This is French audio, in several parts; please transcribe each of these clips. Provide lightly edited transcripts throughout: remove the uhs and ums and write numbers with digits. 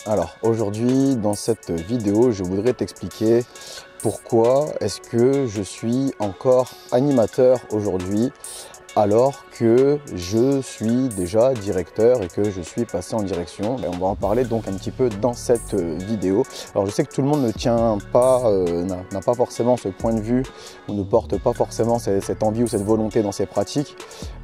Alors aujourd'hui dans cette vidéo je voudrais t'expliquer pourquoi est-ce que je suis encore animateur aujourd'hui alors que je suis déjà directeur et que je suis passé en direction. Et on va en parler donc un petit peu dans cette vidéo. Alors je sais que tout le monde ne tient pas, n'a pas forcément ce point de vue ou ne porte pas forcément cette envie ou cette volonté dans ses pratiques.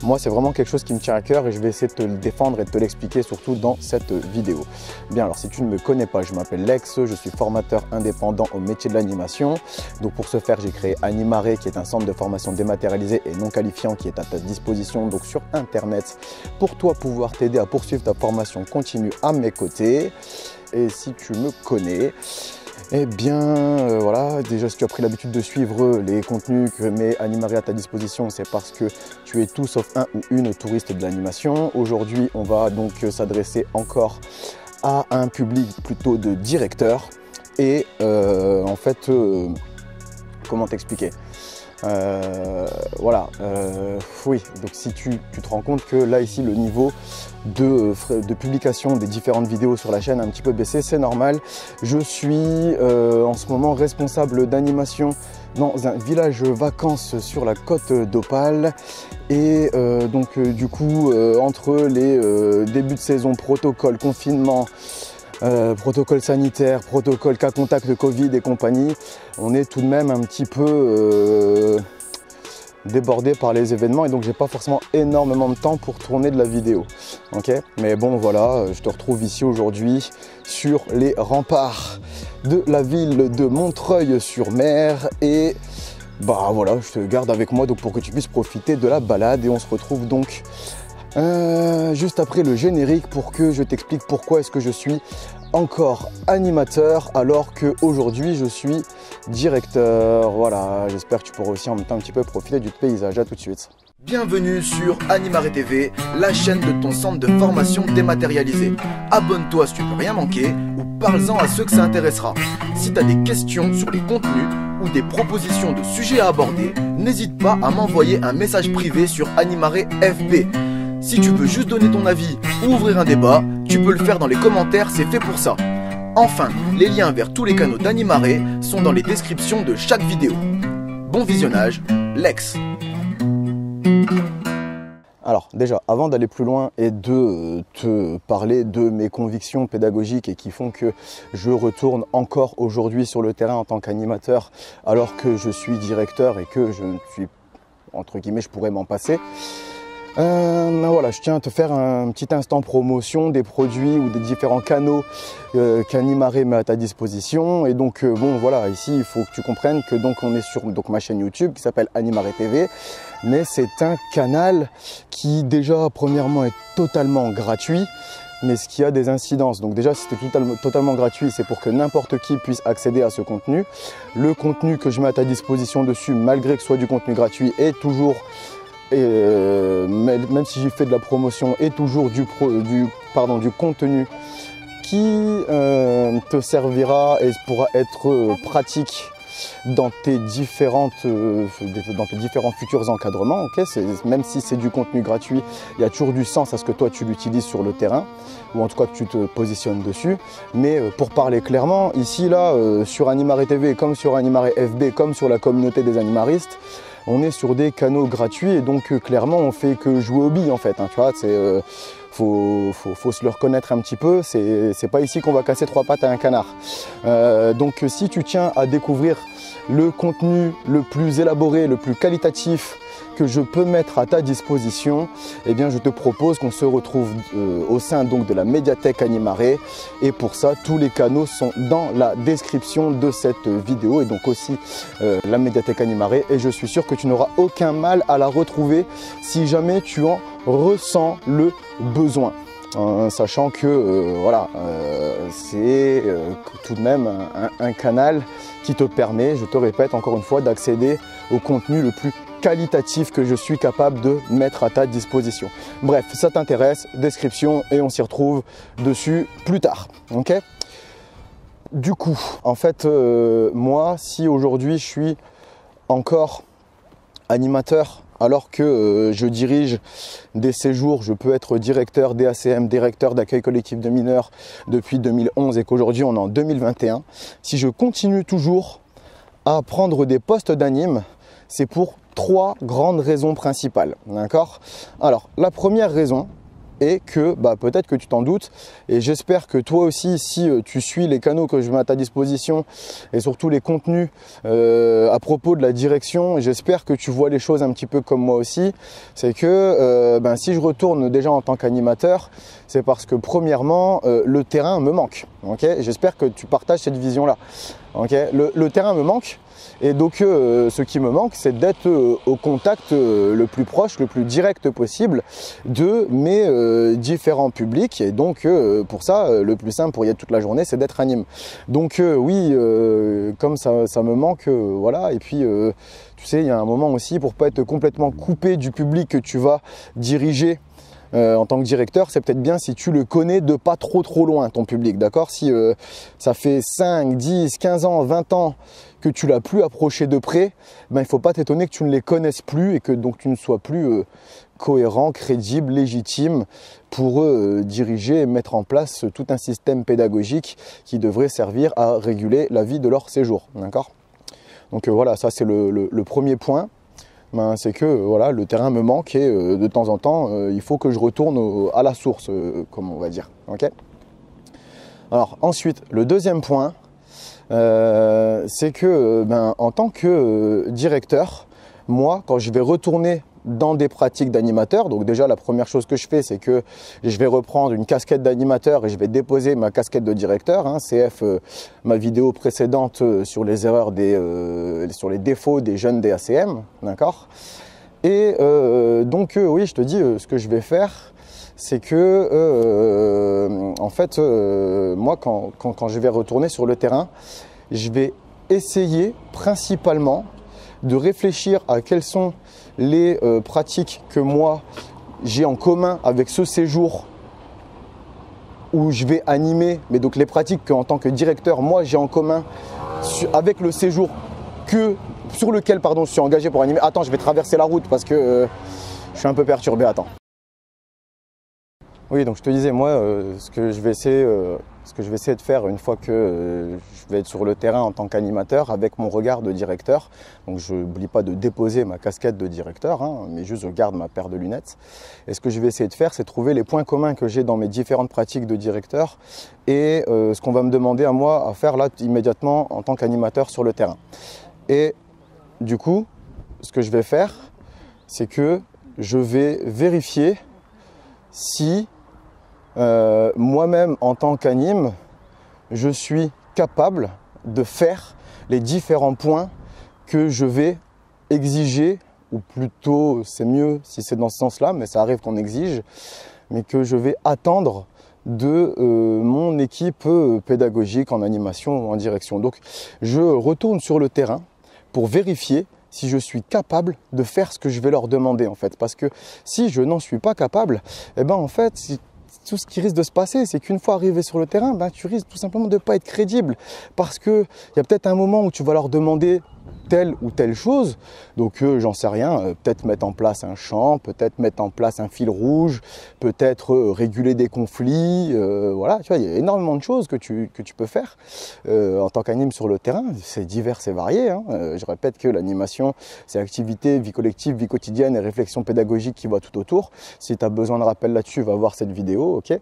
Moi c'est vraiment quelque chose qui me tient à cœur et je vais essayer de te le défendre et de te l'expliquer surtout dans cette vidéo. Bien alors si tu ne me connais pas, je m'appelle Lex, je suis formateur indépendant au métier de l'animation. Donc pour ce faire j'ai créé Animare qui est un centre de formation dématérialisé et non qualifiant qui est à ta disposition donc sur internet pour toi pouvoir t'aider à poursuivre ta formation continue à mes côtés. Et si tu me connais, eh bien voilà, déjà si tu as pris l'habitude de suivre les contenus que met Animare à ta disposition, c'est parce que tu es tout sauf un ou une touriste de l'animation. Aujourd'hui on va donc s'adresser encore à un public plutôt de directeurs et en fait comment t'expliquer, voilà, oui, donc si tu te rends compte que là ici le niveau de publication des différentes vidéos sur la chaîne a un petit peu baissé, c'est normal. Je suis en ce moment responsable d'animation dans un village vacances sur la côte d'Opale et donc du coup entre les débuts de saison, protocole, confinement, protocole sanitaire, protocole cas contact de Covid et compagnie, on est tout de même un petit peu débordé par les événements et donc j'ai pas forcément énormément de temps pour tourner de la vidéo. Ok, mais bon voilà, je te retrouve ici aujourd'hui sur les remparts de la ville de Montreuil-sur-Mer et bah voilà, je te garde avec moi donc pour que tu puisses profiter de la balade et on se retrouve donc juste après le générique pour que je t'explique pourquoi est-ce que je suis encore animateur alors qu'aujourd'hui je suis directeur. Voilà, j'espère que tu pourras aussi en même temps un petit peu profiter du paysage. À tout de suite. Bienvenue sur Animare TV, la chaîne de ton centre de formation dématérialisé. Abonne-toi si tu veux rien manquer ou parle-en à ceux que ça intéressera. Si tu as des questions sur les contenus ou des propositions de sujets à aborder, n'hésite pas à m'envoyer un message privé sur Animare FB. Si tu veux juste donner ton avis ou ouvrir un débat, tu peux le faire dans les commentaires, c'est fait pour ça. Enfin, les liens vers tous les canaux d'Animare sont dans les descriptions de chaque vidéo. Bon visionnage, Lex. Alors déjà, avant d'aller plus loin et de te parler de mes convictions pédagogiques et qui font que je retourne encore aujourd'hui sur le terrain en tant qu'animateur alors que je suis directeur et que je suis, entre guillemets, je pourrais m'en passer. Voilà, je tiens à te faire un petit instant promotion des produits ou des différents canaux qu'Animare met à ta disposition. Et donc bon voilà, ici il faut que tu comprennes que donc on est sur donc ma chaîne YouTube qui s'appelle Animare TV, mais c'est un canal qui déjà premièrement est totalement gratuit, mais ce qui a des incidences. Donc déjà si c'était totalement gratuit, c'est pour que n'importe qui puisse accéder à ce contenu. Le contenu que je mets à ta disposition dessus, malgré que ce soit du contenu gratuit, est toujours même si j'ai fait de la promotion, est toujours du contenu qui te servira et pourra être pratique dans tes différents futurs encadrements. Okay, même si c'est du contenu gratuit, il y a toujours du sens à ce que toi tu l'utilises sur le terrain ou en tout cas que tu te positionnes dessus. Mais pour parler clairement, ici là sur Animare TV comme sur Animare FB comme sur la communauté des animaristes, on est sur des canaux gratuits et donc clairement on fait que jouer aux billes en fait, hein, tu vois, c'est faut se le reconnaître un petit peu, c'est pas ici qu'on va casser trois pattes à un canard. Donc si tu tiens à découvrir le contenu le plus élaboré, le plus qualitatif que je peux mettre à ta disposition, eh bien je te propose qu'on se retrouve au sein donc de la médiathèque Animare et pour ça tous les canaux sont dans la description de cette vidéo et donc aussi la médiathèque Animare et je suis sûr que tu n'auras aucun mal à la retrouver si jamais tu en ressens le besoin. Sachant que voilà, c'est tout de même un canal qui te permet, je te répète encore une fois, d'accéder au contenu le plus qualitatif que je suis capable de mettre à ta disposition. Bref, ça t'intéresse, description et on s'y retrouve dessus plus tard. Ok ? Du coup, en fait, moi, si aujourd'hui je suis encore animateur alors que je dirige des séjours, je peux être directeur DACM, directeur d'accueil collectif de mineurs depuis 2011 et qu'aujourd'hui on est en 2021, si je continue toujours à prendre des postes d'anime, c'est pour 3 grandes raisons principales. D'accord? Alors, la première raison est que, peut-être que tu t'en doutes, et j'espère que toi aussi, si tu suis les canaux que je mets à ta disposition et surtout les contenus à propos de la direction, j'espère que tu vois les choses un petit peu comme moi aussi. C'est que si je retourne déjà en tant qu'animateur, c'est parce que premièrement, le terrain me manque. Okay, j'espère que tu partages cette vision-là. Okay, le terrain me manque. Et donc ce qui me manque, c'est d'être au contact le plus proche, le plus direct possible de mes différents publics. Et donc pour ça, le plus simple pour y être toute la journée, c'est d'être anime. Donc oui, comme ça me manque, voilà. Et puis tu sais, il y a un moment aussi pour pas être complètement coupé du public que tu vas diriger. En tant que directeur, c'est peut-être bien si tu le connais de pas trop loin, ton public, d'accord? Si ça fait 5, 10, 15 ans, 20 ans que tu l'as plus approché de près, il ne faut pas t'étonner que tu ne les connaisses plus et que donc tu ne sois plus cohérent, crédible, légitime pour diriger et mettre en place tout un système pédagogique qui devrait servir à réguler la vie de leur séjour, d'accord? Donc voilà, ça c'est le premier point. C'est que voilà, le terrain me manque et de temps en temps, il faut que je retourne à la source, comme on va dire. Okay. Alors ensuite, le deuxième point, c'est que en tant que directeur, moi, quand je vais retourner dans des pratiques d'animateur, donc déjà la première chose que je fais, c'est que je vais reprendre une casquette d'animateur et je vais déposer ma casquette de directeur, hein, CF, ma vidéo précédente sur les erreurs sur les défauts des jeunes DACM, d'accord. Et donc oui, je te dis, ce que je vais faire, c'est que en fait, moi quand je vais retourner sur le terrain, je vais essayer principalement de réfléchir à quelles sont les pratiques que moi j'ai en commun avec ce séjour où je vais animer, mais donc les pratiques qu'en tant que directeur, moi j'ai en commun avec le séjour sur lequel je suis engagé pour animer. Attends, je vais traverser la route parce que je suis un peu perturbé, attends. Oui, donc je te disais, moi, ce que je vais essayer de faire une fois que je vais être sur le terrain en tant qu'animateur avec mon regard de directeur. Donc je n'oublie pas de déposer ma casquette de directeur, hein, mais juste je garde ma paire de lunettes. Et ce que je vais essayer de faire, c'est trouver les points communs que j'ai dans mes différentes pratiques de directeur et ce qu'on va me demander à moi à faire là immédiatement en tant qu'animateur sur le terrain. Et du coup, ce que je vais faire, c'est que je vais vérifier si moi-même en tant qu'anime, je suis capable de faire les différents points que je vais exiger, ou plutôt c'est mieux si c'est dans ce sens-là, mais ça arrive qu'on exige, mais que je vais attendre de mon équipe pédagogique en animation ou en direction. Donc je retourne sur le terrain pour vérifier si je suis capable de faire ce que je vais leur demander en fait. Parce que si je n'en suis pas capable, en fait, tout ce qui risque de se passer, c'est qu'une fois arrivé sur le terrain, tu risques tout simplement de ne pas être crédible. Parce qu'il y a peut-être un moment où tu vas leur demander telle ou telle chose, donc j'en sais rien, peut-être mettre en place un chant, peut-être mettre en place un fil rouge, peut-être réguler des conflits, voilà, tu vois, il y a énormément de choses que tu peux faire en tant qu'anime sur le terrain, c'est divers et varié, hein. Je répète que l'animation, c'est activité, vie collective, vie quotidienne et réflexion pédagogique qui va tout autour. Si tu as besoin de rappel là-dessus, va voir cette vidéo, ok.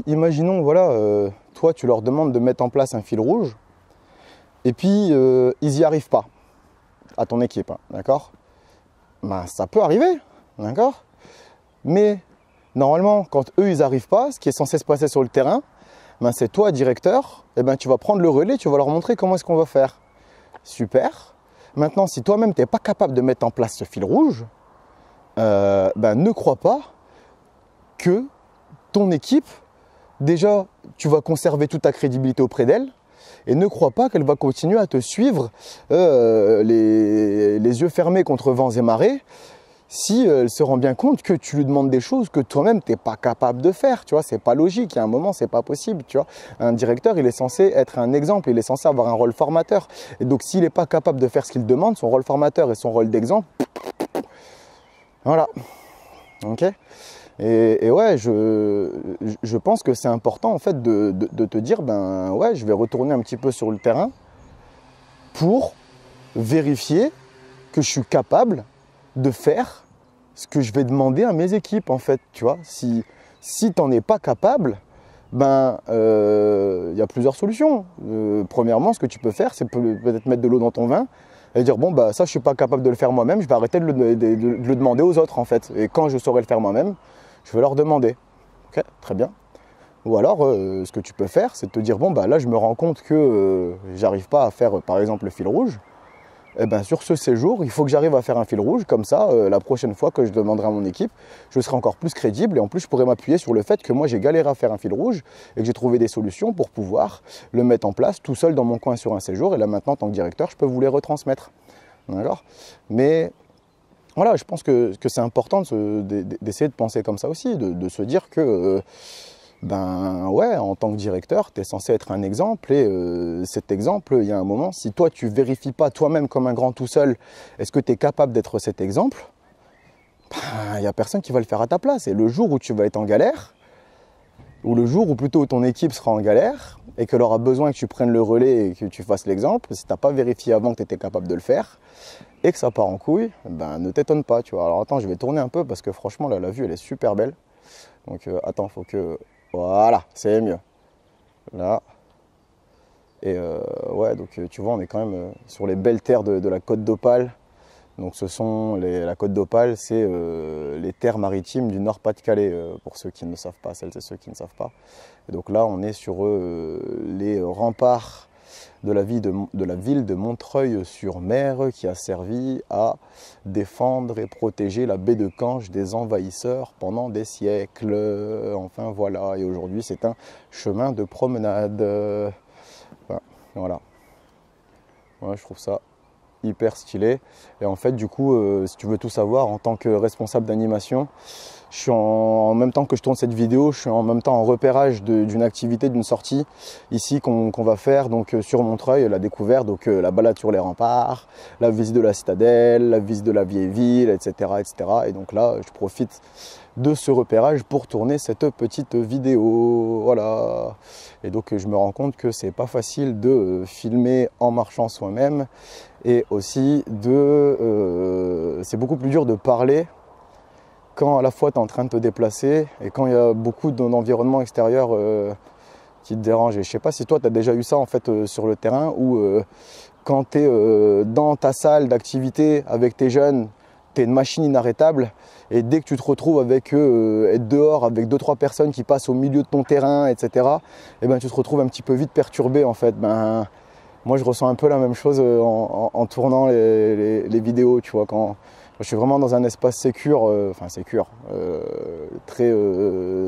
Imaginons, voilà, toi tu leur demandes de mettre en place un fil rouge et puis ils n'y arrivent pas à ton équipe, hein, d'accord? Ça peut arriver, d'accord? Mais normalement, quand eux ils n'arrivent pas, ce qui est censé se passer sur le terrain, c'est toi, directeur, tu vas prendre le relais, tu vas leur montrer comment est-ce qu'on va faire. Super. Maintenant, si toi-même tu n'es pas capable de mettre en place ce fil rouge, ne crois pas que ton équipe, déjà, tu vas conserver toute ta crédibilité auprès d'elle et ne crois pas qu'elle va continuer à te suivre les yeux fermés contre vents et marées si elle se rend bien compte que tu lui demandes des choses que toi-même tu n'es pas capable de faire, tu vois, c'est pas logique, il y a un moment c'est pas possible, tu vois. Un directeur, il est censé être un exemple, il est censé avoir un rôle formateur. Et donc s'il n'est pas capable de faire ce qu'il demande, son rôle formateur et son rôle d'exemple, voilà. Ok. Et ouais, je pense que c'est important en fait de te dire, ben ouais, je vais retourner un petit peu sur le terrain pour vérifier que je suis capable de faire ce que je vais demander à mes équipes en fait, tu vois. Si tu n'en es pas capable, ben y a plusieurs solutions. Premièrement, ce que tu peux faire, c'est peut-être mettre de l'eau dans ton vin et dire bon bah ça je suis pas capable de le faire moi-même, je vais arrêter de le demander aux autres en fait. Et quand je saurai le faire moi-même, je vais leur demander. Ok, très bien. Ou alors ce que tu peux faire, c'est de te dire bon bah là je me rends compte que j'arrive pas à faire par exemple le fil rouge. Eh ben, sur ce séjour, il faut que j'arrive à faire un fil rouge, comme ça, la prochaine fois que je demanderai à mon équipe, je serai encore plus crédible et en plus je pourrai m'appuyer sur le fait que moi j'ai galéré à faire un fil rouge et que j'ai trouvé des solutions pour pouvoir le mettre en place tout seul dans mon coin sur un séjour et là maintenant en tant que directeur, je peux vous les retransmettre. D'accord ? Mais voilà, je pense que c'est important d'essayer de penser comme ça aussi, de se dire que ben ouais, en tant que directeur, tu es censé être un exemple et cet exemple, il y a un moment, si toi tu vérifies pas toi-même comme un grand tout seul, est-ce que tu es capable d'être cet exemple, ben, il n'y a personne qui va le faire à ta place. Et le jour où tu vas être en galère, ou le jour où plutôt ton équipe sera en galère et qu'elle aura besoin que tu prennes le relais et que tu fasses l'exemple, si tu n'as pas vérifié avant que tu étais capable de le faire et que ça part en couille, ben ne t'étonne pas, tu vois. Alors attends, je vais tourner un peu parce que franchement là, la vue elle est super belle. Donc attends, faut que... Voilà, c'est mieux. Là. Et ouais, donc tu vois, on est quand même sur les belles terres de la Côte d'Opale. Donc ce sont la Côte d'Opale, c'est les terres maritimes du Nord-Pas-de-Calais, pour ceux qui ne savent pas, celles et ceux qui ne savent pas. Et donc là, on est sur les remparts de la ville de Montreuil-sur-Mer qui a servi à défendre et protéger la baie de Canche des envahisseurs pendant des siècles. Enfin voilà, et aujourd'hui c'est un chemin de promenade. Enfin, voilà. Ouais, je trouve ça hyper stylé. Et en fait du coup, si tu veux tout savoir, en tant que responsable d'animation, je suis en même temps que je tourne cette vidéo, je suis en même temps en repérage d'une activité, d'une sortie ici qu'on va faire donc sur Montreuil, la découverte, donc la balade sur les remparts, la visite de la citadelle, la visite de la vieille ville, etc., etc. Et donc là, je profite de ce repérage pour tourner cette petite vidéo, voilà. Et donc je me rends compte que c'est pas facile de filmer en marchant soi-même et aussi c'est beaucoup plus dur de parler quand à la fois tu es en train de te déplacer et quand il y a beaucoup d'environnement extérieur qui te dérange. Et je sais pas si toi tu as déjà eu ça en fait sur le terrain où quand tu es dans ta salle d'activité avec tes jeunes, tu es une machine inarrêtable et dès que tu te retrouves avec être dehors avec 2-3 personnes qui passent au milieu de ton terrain, etc., et ben tu te retrouves un petit peu vite perturbé en fait. Ben, moi je ressens un peu la même chose en tournant les vidéos, tu vois, quand je suis vraiment dans un espace sécure, très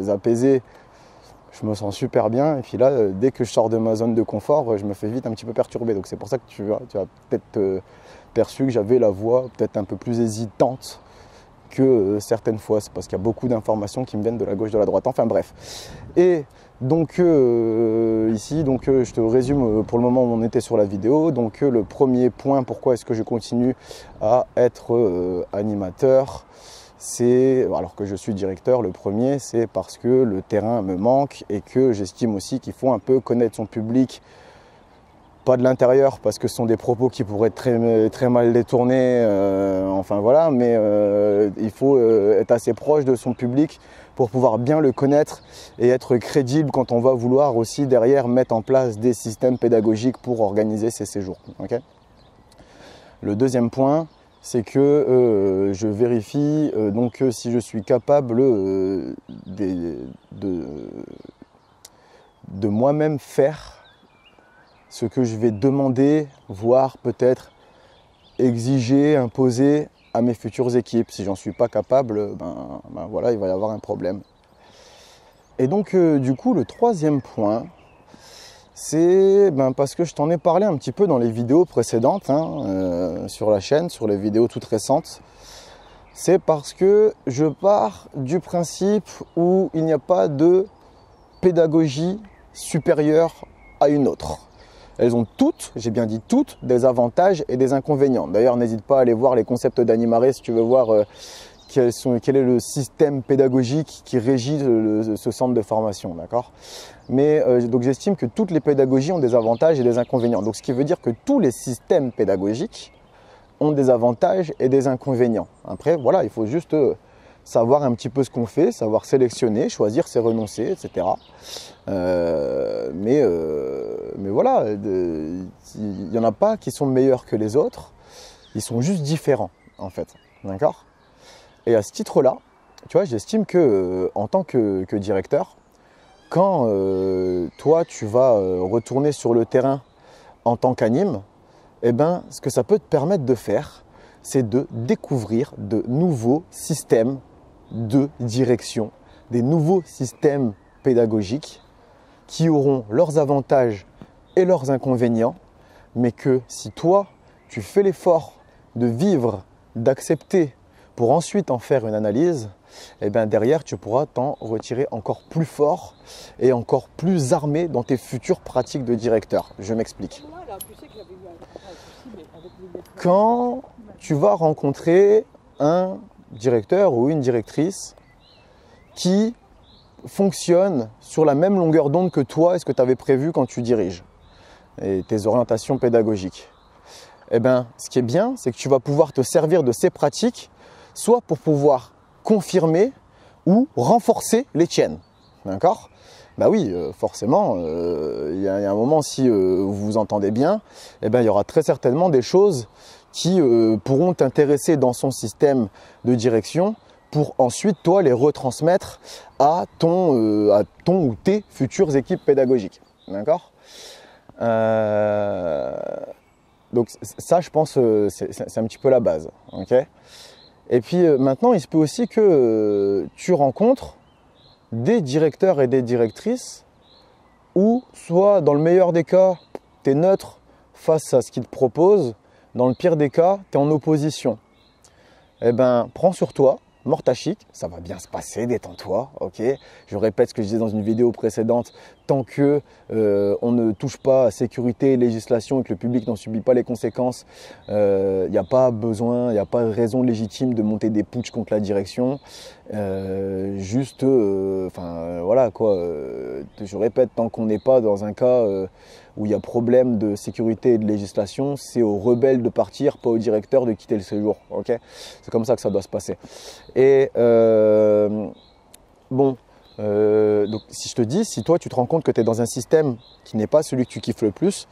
apaisé, je me sens super bien. Et puis là, dès que je sors de ma zone de confort, je me fais vite un petit peu perturber. Donc c'est pour ça que tu as peut-être perçu que j'avais la voix peut-être un peu plus hésitante que certaines fois. C'est parce qu'il y a beaucoup d'informations qui me viennent de la gauche, de la droite. Enfin bref. Et donc ici, je te résume pour le moment où on était sur la vidéo. Donc le premier point, pourquoi est-ce que je continue à être animateur, c'est, alors que je suis directeur, le premier, c'est parce que le terrain me manque et que j'estime aussi qu'il faut un peu connaître son public, pas de l'intérieur parce que ce sont des propos qui pourraient être très, très mal détournés, enfin voilà, mais il faut être assez proche de son public pour pouvoir bien le connaître et être crédible quand on va vouloir aussi derrière mettre en place des systèmes pédagogiques pour organiser ces séjours. Okay. Le deuxième point, c'est que je vérifie si je suis capable de moi-même faire ce que je vais demander, voire peut-être exiger, imposer à mes futures équipes. Si j'en suis pas capable, ben voilà, il va y avoir un problème. Et donc du coup, le troisième point, c'est parce que je t'en ai parlé un petit peu dans les vidéos précédentes sur la chaîne, sur les vidéos toutes récentes. C'est parce que je pars du principe où il n'y a pas de pédagogie supérieure à une autre. Elles ont toutes, j'ai bien dit toutes, des avantages et des inconvénients. D'ailleurs, n'hésite pas à aller voir les concepts d'Animare si tu veux voir quel est le système pédagogique qui régit ce centre de formation, d'accord? Mais donc j'estime que toutes les pédagogies ont des avantages et des inconvénients. Donc ce qui veut dire que tous les systèmes pédagogiques ont des avantages et des inconvénients. Après, voilà, il faut juste savoir un petit peu ce qu'on fait, savoir sélectionner, choisir, c'est renoncer, etc. Mais voilà, il n'y en a pas qui sont meilleurs que les autres, ils sont juste différents en fait, d'accord? Et à ce titre-là, tu vois, j'estime que en tant que directeur, quand toi tu vas retourner sur le terrain en tant qu'anime, eh ben, ce que ça peut te permettre de faire, c'est de découvrir de nouveaux systèmes de direction, des nouveaux systèmes pédagogiques qui auront leurs avantages et leurs inconvénients, mais que si toi, tu fais l'effort de vivre, d'accepter pour ensuite en faire une analyse, eh bien derrière, tu pourras t'en retirer encore plus fort et encore plus armé dans tes futures pratiques de directeur. Je m'explique. Quand tu vas rencontrer un directeur ou une directrice qui fonctionne sur la même longueur d'onde que toi et ce que tu avais prévu quand tu diriges et tes orientations pédagogiques, eh bien, ce qui est bien, c'est que tu vas pouvoir te servir de ces pratiques soit pour pouvoir confirmer ou renforcer les tiennes. D'accord ? Bah oui, forcément, il y a un moment, si vous vous entendez bien, eh ben, il y aura très certainement des choses qui pourront t'intéresser dans son système de direction pour ensuite, toi, les retransmettre à ton ou tes futures équipes pédagogiques. D'accord ? Donc ça, je pense, c'est un petit peu la base. Okay ? Et puis maintenant, il se peut aussi que tu rencontres des directeurs et des directrices où, soit dans le meilleur des cas, tu es neutre face à ce qu'ils te proposent, dans le pire des cas, tu es en opposition. Eh bien, prends sur toi, mortachique, ça va bien se passer, détends-toi, ok. Je répète ce que je disais dans une vidéo précédente, tant que on ne touche pas à sécurité et législation et que le public n'en subit pas les conséquences, il n'y a pas besoin, il n'y a pas de raison légitime de monter des putschs contre la direction. Voilà quoi, je répète, tant qu'on n'est pas dans un cas où il y a problème de sécurité et de législation, c'est aux rebelles de partir, pas au directeur de quitter le séjour. Okay, c'est comme ça que ça doit se passer. Et donc si je te dis, si toi tu te rends compte que tu es dans un système qui n'est pas celui que tu kiffes le plus,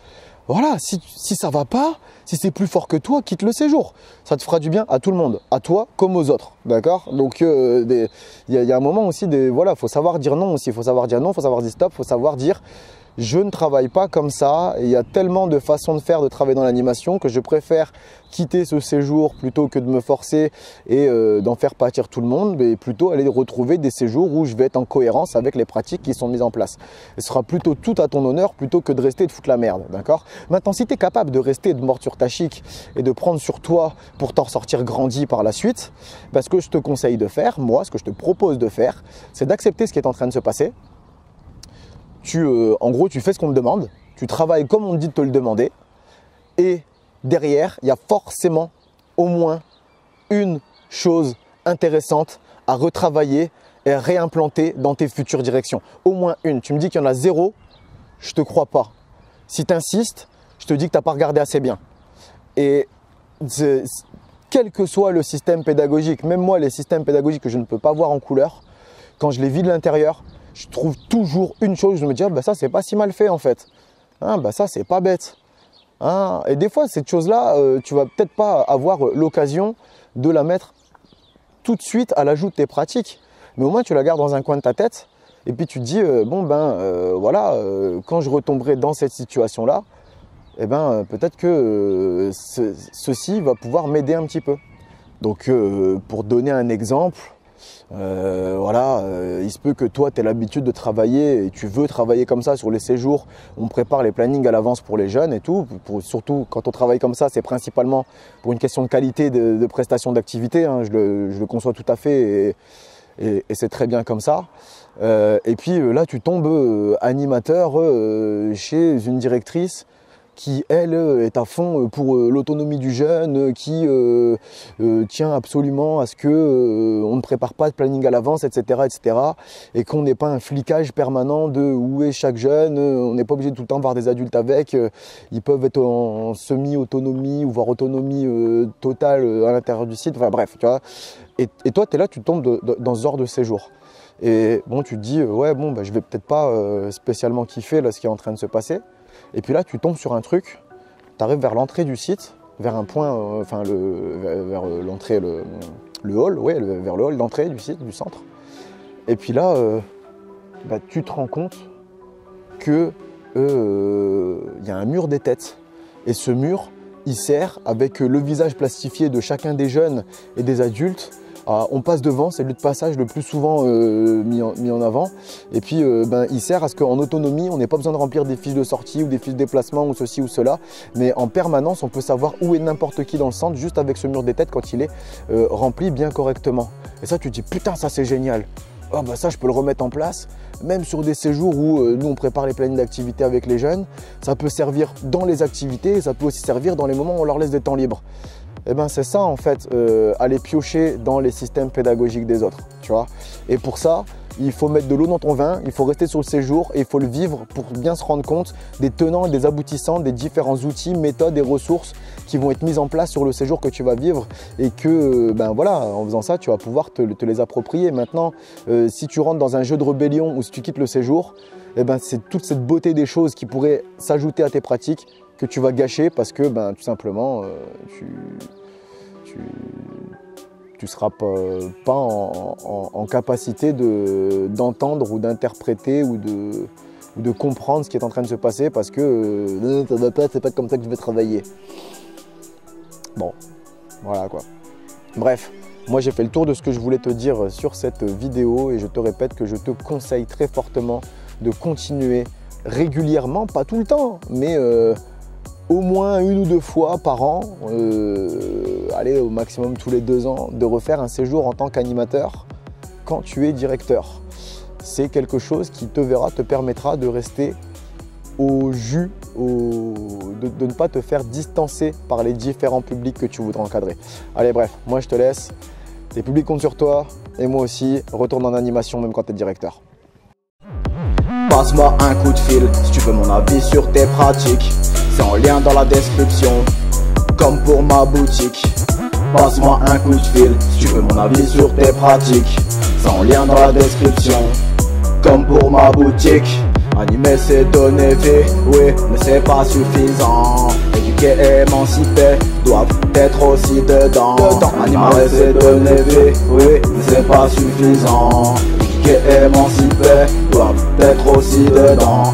voilà, si ça va pas, si c'est plus fort que toi, quitte le séjour. Ça te fera du bien à tout le monde, à toi comme aux autres, d'accord? Donc il y a un moment aussi, voilà, faut savoir dire non aussi, faut savoir dire non, faut savoir dire stop, faut savoir dire je ne travaille pas comme ça. Il y a tellement de façons de faire, de travailler dans l'animation que je préfère quitter ce séjour plutôt que de me forcer et d'en faire partir tout le monde, mais plutôt aller retrouver des séjours où je vais être en cohérence avec les pratiques qui sont mises en place. Ce sera plutôt tout à ton honneur plutôt que de rester et de foutre la merde, d'accord? Maintenant, si tu es capable de rester de mordre sur ta chic et de prendre sur toi pour t'en sortir grandi par la suite, ce que je te conseille de faire, moi, ce que je te propose de faire, c'est d'accepter ce qui est en train de se passer. En gros, tu fais ce qu'on te demande, tu travailles comme on te dit de te le demander et derrière, il y a forcément au moins une chose intéressante à retravailler et à réimplanter dans tes futures directions. Au moins une. Tu me dis qu'il y en a 0, je ne te crois pas. Si tu insistes, je te dis que tu n'as pas regardé assez bien. Et quel que soit le système pédagogique, même moi, les systèmes pédagogiques que je ne peux pas voir en couleur, quand je les vis de l'intérieur, je trouve toujours une chose, je me dis ça c'est pas si mal fait en fait, ça c'est pas bête, et des fois cette chose là tu vas peut-être pas avoir l'occasion de la mettre tout de suite à l'ajout de tes pratiques, mais au moins tu la gardes dans un coin de ta tête et puis tu te dis quand je retomberai dans cette situation là, peut-être que ceci va pouvoir m'aider un petit peu. Donc pour donner un exemple, Voilà, il se peut que toi tu aies l'habitude de travailler et tu veux travailler comme ça sur les séjours. On prépare les plannings à l'avance pour les jeunes et tout. Surtout quand on travaille comme ça, c'est principalement pour une question de qualité de prestation d'activité, hein, je le conçois tout à fait et c'est très bien comme ça. Et puis là tu tombes animateur chez une directrice qui, elle, est à fond pour l'autonomie du jeune, qui tient absolument à ce que on ne prépare pas de planning à l'avance, etc., etc., et qu'on n'ait pas un flicage permanent de où est chaque jeune. On n'est pas obligé de tout le temps voir des adultes avec. Ils peuvent être en semi-autonomie ou voire autonomie totale à l'intérieur du site. Enfin bref, tu vois. Et toi, tu es là, tu tombes dans ce genre de séjour. Et bon, tu te dis, ouais, bon, bah, je vais peut-être pas spécialement kiffer là, ce qui est en train de se passer. Et puis là, tu tombes sur un truc, tu arrives vers l'entrée du site, vers un point, vers l'entrée, le hall, ouais, vers le hall d'entrée du site, du centre. Et puis là, bah, tu te rends compte que y a un mur des têtes. Et ce mur, il sert avec le visage plastifié de chacun des jeunes et des adultes. On passe devant, c'est le lieu de passage le plus souvent mis en avant. Et puis il sert à ce qu'en autonomie, on n'ait pas besoin de remplir des fiches de sortie ou des fiches de déplacement ou ceci ou cela. Mais en permanence, on peut savoir où est n'importe qui dans le centre juste avec ce mur des têtes quand il est rempli bien correctement. Et ça, tu te dis putain, ça c'est génial. Oh, bah ça, je peux le remettre en place. Même sur des séjours où nous on prépare les plannings d'activité avec les jeunes, ça peut servir dans les activités et ça peut aussi servir dans les moments où on leur laisse des temps libres. Eh ben c'est ça en fait, aller piocher dans les systèmes pédagogiques des autres, tu vois. Et pour ça, il faut mettre de l'eau dans ton vin, il faut rester sur le séjour et il faut le vivre pour bien se rendre compte des tenants et des aboutissants, des différents outils, méthodes et ressources qui vont être mises en place sur le séjour que tu vas vivre et que, ben voilà, en faisant ça, tu vas pouvoir te les approprier. Maintenant, si tu rentres dans un jeu de rébellion ou si tu quittes le séjour, eh ben, c'est toute cette beauté des choses qui pourraient s'ajouter à tes pratiques que tu vas gâcher parce que ben, tout simplement tu seras pas en capacité d'entendre ou d'interpréter ou de comprendre ce qui est en train de se passer parce que ça va pas, c'est pas comme ça que je vais travailler. Bon, voilà quoi. Bref, moi j'ai fait le tour de ce que je voulais te dire sur cette vidéo et je te répète que je te conseille très fortement de continuer régulièrement, pas tout le temps, mais au moins 1 ou 2 fois par an, allez au maximum tous les 2 ans, de refaire un séjour en tant qu'animateur quand tu es directeur. C'est quelque chose qui te permettra de rester au jus, de ne pas te faire distancer par les différents publics que tu voudras encadrer. Allez bref, moi je te laisse, tes publics comptent sur toi et moi aussi, retourne en animation même quand tu es directeur. Passe-moi un coup de fil si tu veux mon avis sur tes pratiques. C'est en lien dans la description, comme pour ma boutique. Passe-moi un coup de fil si tu veux mon avis sur tes pratiques. C'est en lien dans la description, comme pour ma boutique. Animer c'est donner vie, oui, mais c'est pas suffisant. Éduquer et émanciper doivent être aussi dedans. Animer c'est donner vie, oui, mais c'est pas suffisant. Éduquer et émanciper doivent être aussi dedans.